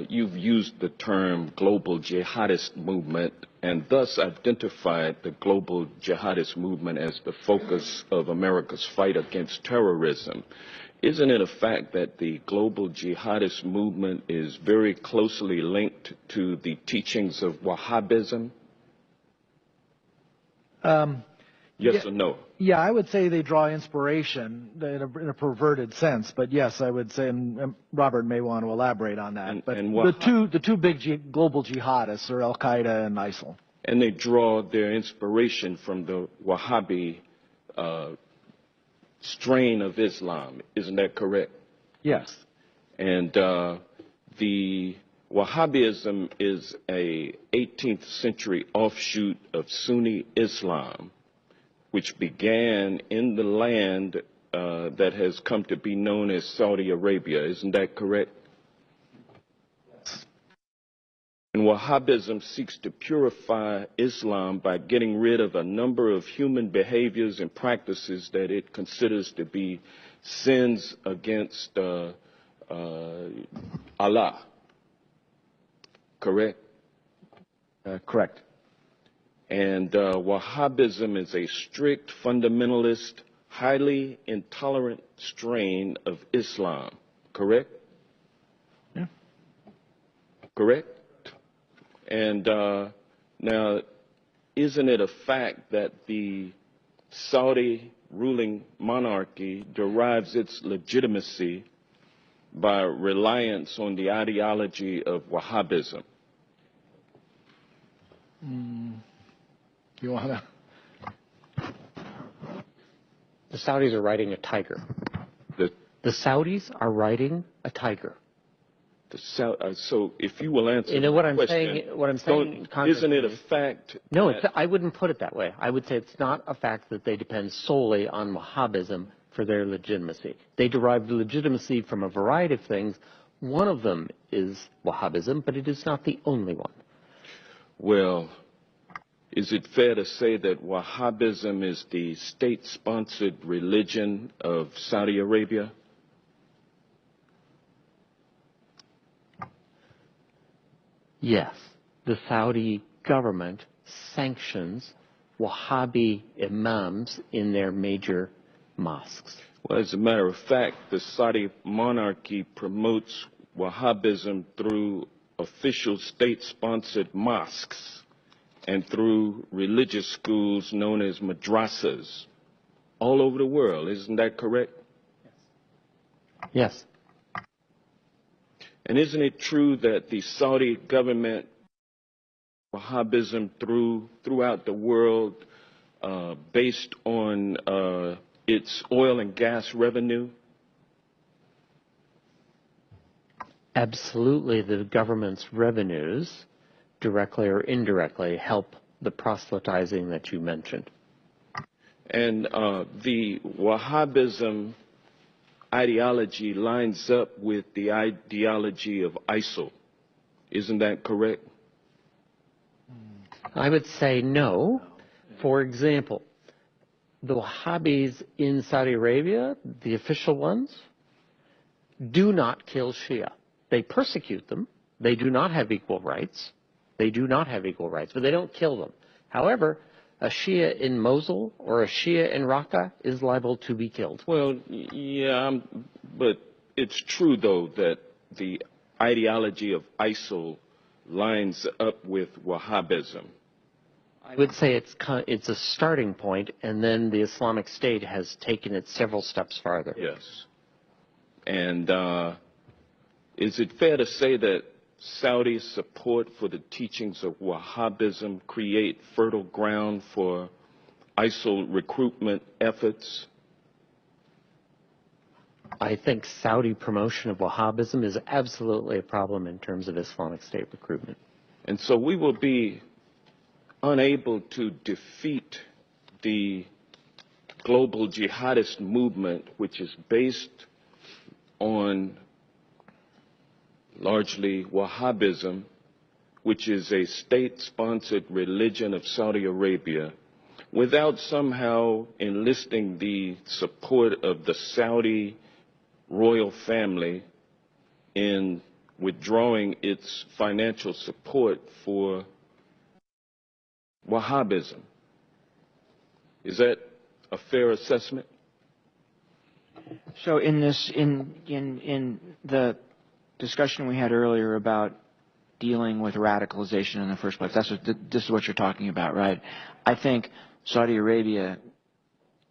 you've used the term global jihadist movement and thus identified the global jihadist movement as the focus of America's fight against terrorism. Isn't it a fact that the global jihadist movement is very closely linked to the teachings of Wahhabism? Yes or no? Yeah, I would say they draw inspiration in a perverted sense, but yes, I would say, and Robert may want to elaborate on that. But the two big global jihadists are Al Qaeda and ISIL. And they draw their inspiration from the Wahhabi strain of Islam, isn't that correct? Yes. And the Wahhabism is a 18th century offshoot of Sunni Islam, which began in the land that has come to be known as Saudi Arabia. Isn't that correct? Yes. And Wahhabism seeks to purify Islam by getting rid of a number of human behaviors and practices that it considers to be sins against Allah. Correct? Correct. And Wahhabism is a strict, fundamentalist, highly intolerant strain of Islam. Correct? Yeah. Correct? And now, isn't it a fact that the Saudi ruling monarchy derives its legitimacy by reliance on the ideology of Wahhabism? You want to? The Saudis are riding a tiger. The Saudis are riding a tiger. So if you will answer what I'm question, saying, isn't it a fact? No, I wouldn't put it that way. I would say it's not a fact that they depend solely on Wahhabism for their legitimacy. They derive the legitimacy from a variety of things. One of them is Wahhabism, but it is not the only one. Well, is it fair to say that Wahhabism is the state-sponsored religion of Saudi Arabia? Yes, the Saudi government sanctions Wahhabi imams in their major mosques. Well, as a matter of fact, the Saudi monarchy promotes Wahhabism through official state-sponsored mosques and through religious schools known as madrasas all over the world. Isn't that correct? Yes. And isn't it true that the Saudi government, Wahhabism throughout the world, based on its oil and gas revenue? Absolutely, the government's revenues, directly or indirectly, help the proselytizing that you mentioned. And the Wahhabism ideology lines up with the ideology of ISIL. Isn't that correct? I would say no. For example, the Wahhabis in Saudi Arabia, the official ones, do not kill Shia. They persecute them. They do not have equal rights. They do not have equal rights, but they don't kill them. However, a Shia in Mosul or a Shia in Raqqa is liable to be killed. Well, yeah, but it's true, though, that the ideology of ISIL lines up with Wahhabism. I would say it's a starting point, and then the Islamic State has taken it several steps farther. Yes. And is it fair to say that Saudi support for the teachings of Wahhabism create fertile ground for ISIL recruitment efforts? I think Saudi promotion of Wahhabism is absolutely a problem in terms of Islamic State recruitment. And so we will be unable to defeat the global jihadist movement, which is based on largely Wahhabism, which is a state-sponsored religion of Saudi Arabia, without somehow enlisting the support of the Saudi royal family in withdrawing its financial support for Wahhabism. Is that a fair assessment? So in the discussion we had earlier about dealing with radicalization in the first place, this is what you're talking about, right? I think Saudi Arabia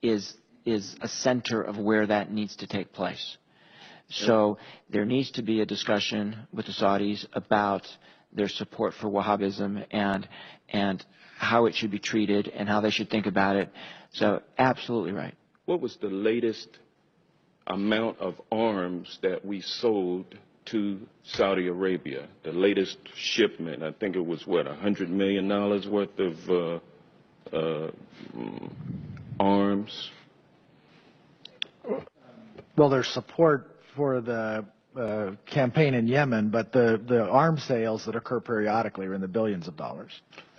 is a center of where that needs to take place. So there needs to be a discussion with the Saudis about their support for Wahhabism and how it should be treated and how they should think about it. So absolutely right. What was the latest amount of arms that we sold to Saudi Arabia? The latest shipment, I think it was what, $100 million worth of arms? Well, there's support for the campaign in Yemen, but the arms sales that occur periodically are in the billions of dollars. Thank